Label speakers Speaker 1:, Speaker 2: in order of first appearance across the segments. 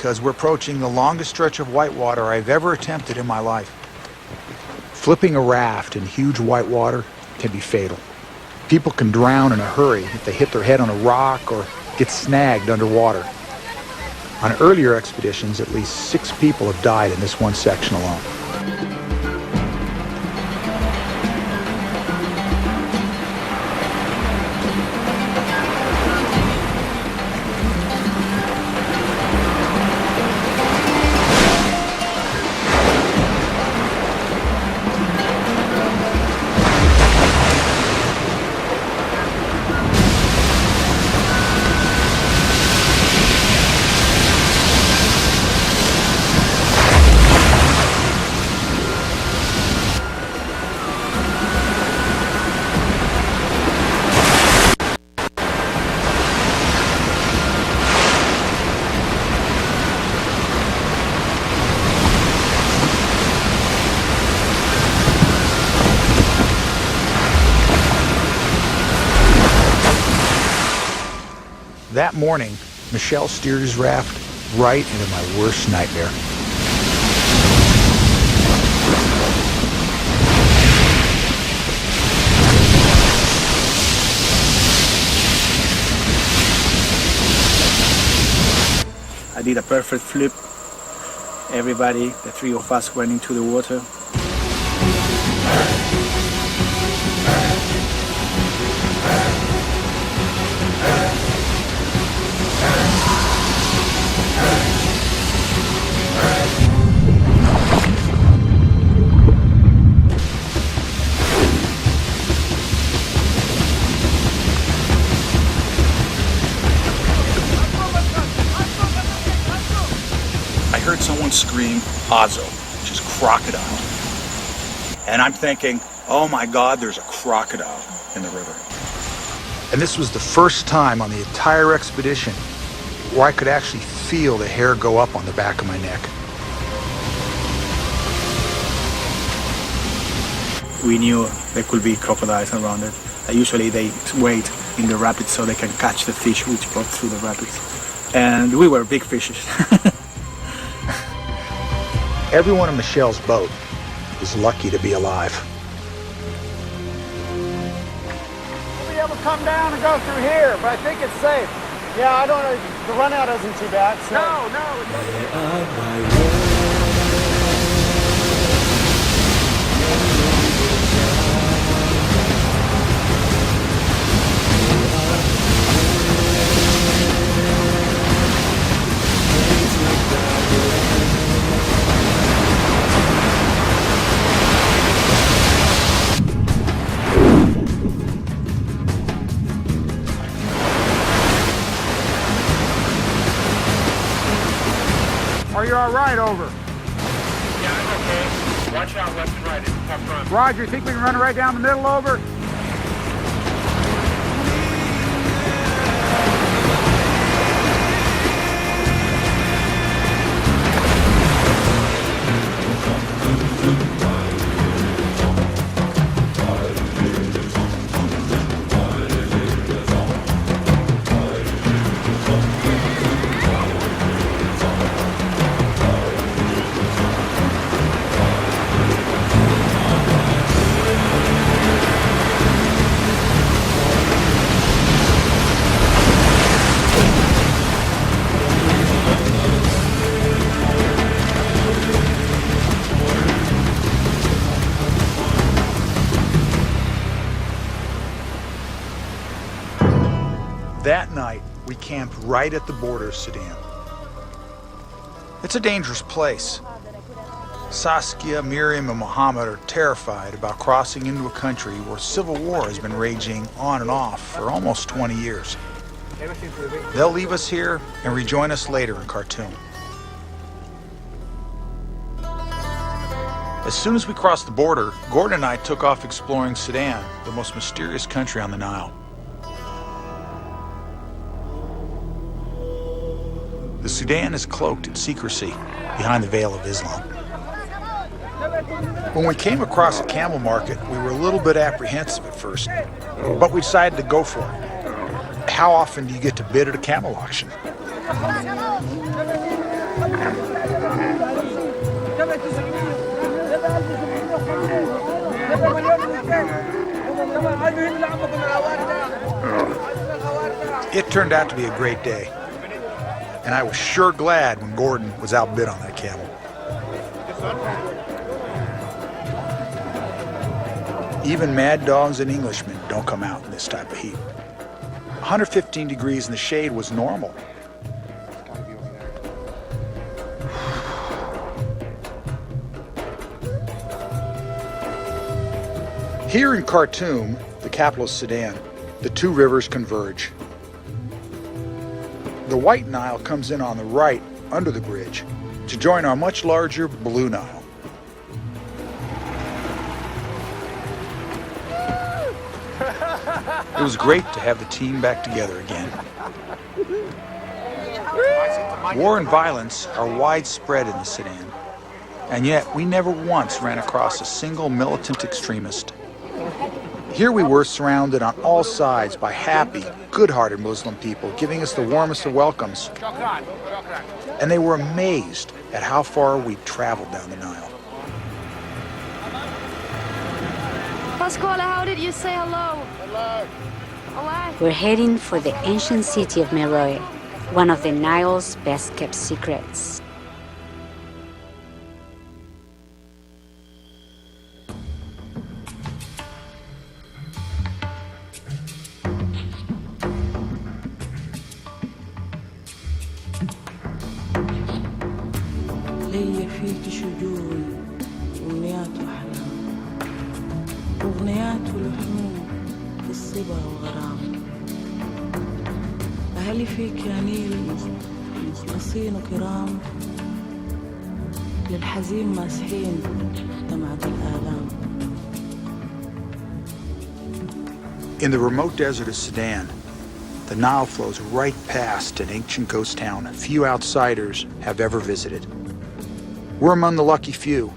Speaker 1: because we're approaching the longest stretch of whitewater I've ever attempted in my life. Flipping a raft in huge whitewater can be fatal. People can drown in a hurry if they hit their head on a rock or get snagged underwater. On earlier expeditions, at least 6 people have died in this one section alone. That morning, Michel steered his raft right into my worst nightmare.
Speaker 2: I did a perfect flip. Everybody, the 3 of us, went into the water.
Speaker 1: I heard someone scream, Azo, which is crocodile. And I'm thinking, oh my God, there's a crocodile in the river. And this was the first time on the entire expedition where I could actually feel the hair go up on the back of my neck.
Speaker 2: We knew there could be crocodiles around it. Usually they wait in the rapids so they can catch the fish which go through the rapids. And we were big fishes.
Speaker 1: Everyone in Michel's boat is lucky to be alive.
Speaker 3: We'll be able to come down and go through here, but I think it's safe. Yeah, I don't know. The run out isn't too bad. So. No, it doesn't. Are you all right, over?
Speaker 4: Yeah, I'm okay. Watch out left and right. It's a tough run.
Speaker 3: Roger, you think we can run right down the middle, over?
Speaker 1: That night, we camped right at the border of Sudan. It's a dangerous place. Saskia, Miriam, and Mohammed are terrified about crossing into a country where civil war has been raging on and off for almost 20 years. They'll leave us here and rejoin us later in Khartoum. As soon as we crossed the border, Gordon and I took off exploring Sudan, the most mysterious country on the Nile. The Sudan is cloaked in secrecy behind the veil of Islam. When we came across a camel market, we were a little bit apprehensive at first, but we decided to go for it. How often do you get to bid at a camel auction? It turned out to be a great day, and I was sure glad when Gordon was outbid on that camel. Even mad dogs and Englishmen don't come out in this type of heat. 115 degrees in the shade was normal. Here in Khartoum, the capital of Sudan, the two rivers converge. The White Nile comes in on the right under the bridge to join our much larger Blue Nile. It was great to have the team back together again. War and violence are widespread in the Sudan, and yet we never once ran across a single militant extremist. Here we were surrounded on all sides by happy, good-hearted Muslim people giving us the warmest of welcomes. And they were amazed at how far we'd traveled down the Nile.
Speaker 5: Pasquale, how did you say hello?
Speaker 3: Hello.
Speaker 5: Hello.
Speaker 6: We're heading for the ancient city of Meroe, one of the Nile's best-kept secrets.
Speaker 7: لي فيك شجون أمنيات وأحلام أغنيات ولحنون في الصبا وغرام أهلي فيك يا نيل مخلصين وكرام للحزين ماسحين دمعة الآلام.
Speaker 1: In the remote desert of Sudan, the Nile flows right past an ancient ghost town few outsiders have ever visited. We're among the lucky few.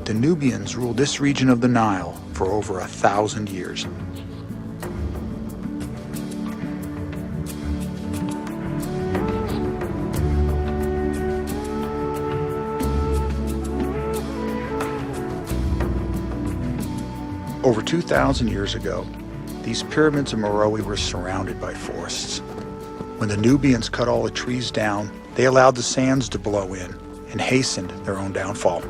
Speaker 1: The Nubians ruled this region of the Nile for over 1,000 years. Over 2,000 years ago, these pyramids of Meroe were surrounded by forests. When the Nubians cut all the trees down, they allowed the sands to blow in and hastened their own downfall.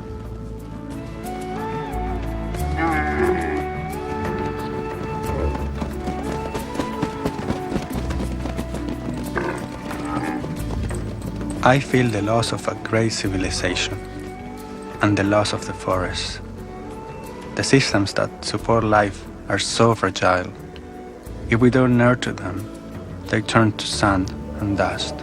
Speaker 8: I feel the loss of a great civilization and the loss of the forests. The systems that support life are so fragile. If we don't nurture them, they turn to sand and dust.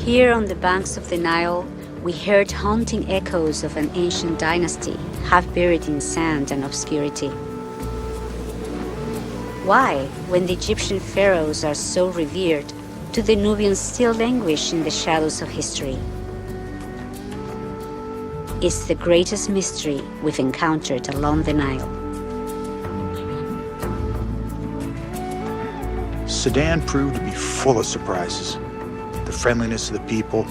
Speaker 6: Here on the banks of the Nile, we heard haunting echoes of an ancient dynasty, half buried in sand and obscurity. Why, when the Egyptian pharaohs are so revered, do the Nubians still languish in the shadows of history? It's the greatest mystery we've encountered along the Nile.
Speaker 1: Sudan proved to be full of surprises. The friendliness of the people,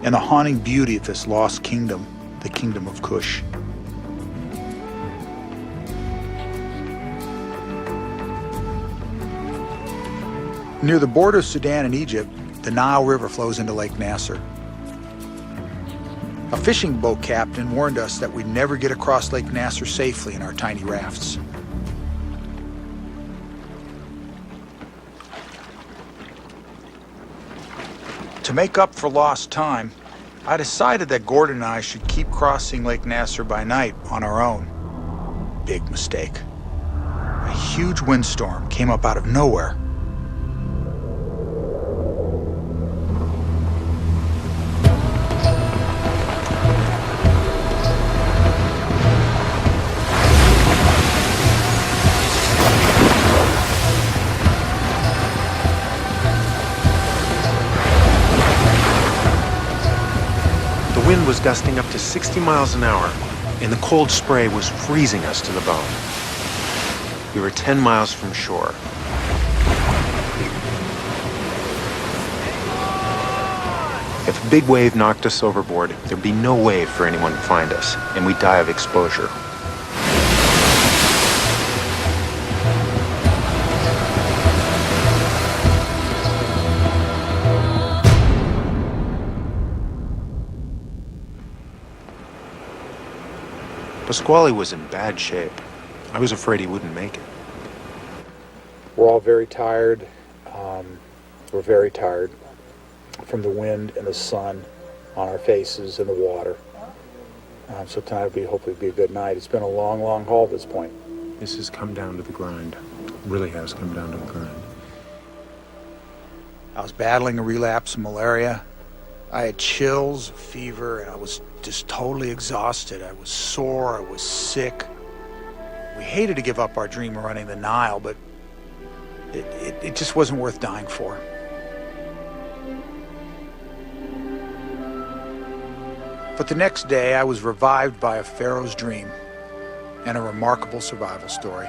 Speaker 1: and the haunting beauty of this lost kingdom, the Kingdom of Kush. Near the border of Sudan and Egypt, the Nile River flows into Lake Nasser. A fishing boat captain warned us that we'd never get across Lake Nasser safely in our tiny rafts. To make up for lost time, I decided that Gordon and I should keep crossing Lake Nasser by night on our own. Big mistake. A huge windstorm came up out of nowhere.
Speaker 9: The wind was gusting up to 60 miles an hour, and the cold spray was freezing us to the bone. We were 10 miles from shore. If a big wave knocked us overboard, there'd be no way for anyone to find us, and we'd die of exposure. Pasquale was in bad shape. I was afraid he wouldn't make it.
Speaker 1: We're all very tired. We're very tired from the wind and the sun on our faces and the water. So tonight will hopefully be a good night. It's been a long, long haul at this point.
Speaker 9: This has come down to the grind. Really has come down to the grind.
Speaker 1: I was battling a relapse of malaria. I had chills, fever, and I was just totally exhausted. I was sore, I was sick. We hated to give up our dream of running the Nile, but it just wasn't worth dying for. But the next day, I was revived by a pharaoh's dream and a remarkable survival story.